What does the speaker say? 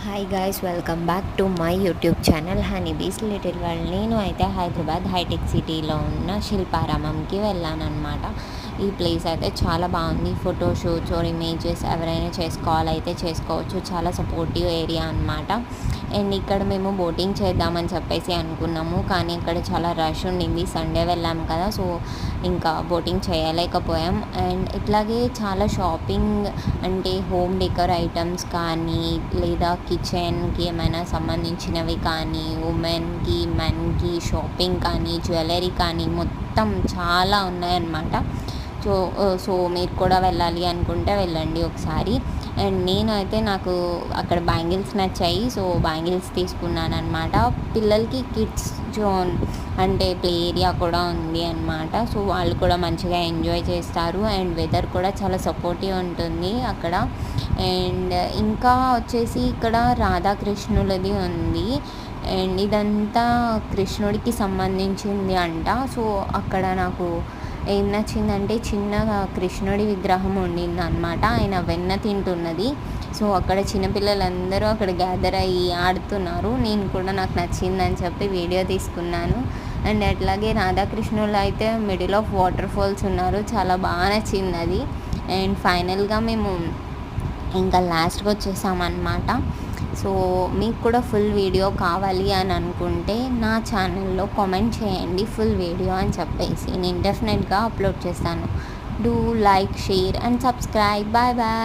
Hi guys, welcome back to my YouTube channel honeybees little world. నేను అయితే Hyderabad hitech సిటీలో ఉన్న శిల్పారామంకి వెళ్ళానన్నమాట. ఈ ప్లేస్ అయితే చాలా బాగుంది. ఫోటోషూట్స్ ఆర్ ఇమేజెస్ ఎవరైనా చేసుకోవాలైతే చేసుకోవచ్చు. చాలా సపోర్టివ్ ఏరియా అనమాట. అండ్ ఇక్కడ మేము బోటింగ్ చేద్దామని చెప్పేసి అనుకున్నాము, కానీ ఇక్కడ చాలా రష్ ఉండింది. సండే వెళ్ళాము కదా, సో ఇంకా బోటింగ్ చేయలేకపోయాం. అండ్ ఇట్లాగే చాలా షాపింగ్ అంటే హోమ్ డెకర్ ఐటమ్స్ కానీ, లేదా కిచెన్కి ఏమైనా సంబంధించినవి కానీ, ఉమెన్కి మెన్కి షాపింగ్ కానీ, జ్యువెలరీ కానీ మొత్తం చాలా ఉన్నాయన్నమాట. సో మీరు కూడా వెళ్ళాలి అనుకుంటే వెళ్ళండి ఒకసారి. అండ్ నేనైతే నాకు అక్కడ బ్యాంగిల్స్ నచ్చాయి, సో బ్యాంగిల్స్ తీసుకున్నాను అనమాట. పిల్లలకి కిడ్స్ జోన్ అంటే ప్లే ఏరియా కూడా ఉంది అనమాట. సో వాళ్ళు కూడా మంచిగా ఎంజాయ్ చేస్తారు. అండ్ వెదర్ కూడా చాలా సపోర్టివ్ ఉంటుంది అక్కడ. అండ్ ఇంకా వచ్చేసి ఇక్కడ రాధాకృష్ణులది ఉంది. అండ్ ఇదంతా కృష్ణుడికి సంబంధించింది అంట. సో అక్కడ నాకు ఏం నచ్చిందంటే చిన్నగా కృష్ణుడి విగ్రహం ఉండిందనమాట. ఆయన వెన్న తింటున్నది. సో అక్కడ చిన్నపిల్లలందరూ అక్కడ గ్యాదర్ అయ్యి ఆడుతున్నారు. నేను కూడా నాకు నచ్చిందని చెప్పి వీడియో తీసుకున్నాను. అండ్ అట్లాగే రాధాకృష్ణులు అయితే మిడిల్ ఆఫ్ వాటర్ ఫాల్స్ ఉన్నారు. చాలా బాగా నచ్చింది అది. అండ్ ఫైనల్గా మేము ఇంకా లాస్ట్కి వచ్చేసామన్నమాట. సో మీకు కూడా ఫుల్ వీడియో కావాలి అని అనుకుంటే నా ఛానల్లో కామెంట్ చేయండి ఫుల్ వీడియో అని చెప్పేసి. నేను డెఫినెట్గా అప్లోడ్ చేస్తాను. Do like, share and subscribe. Bye bye.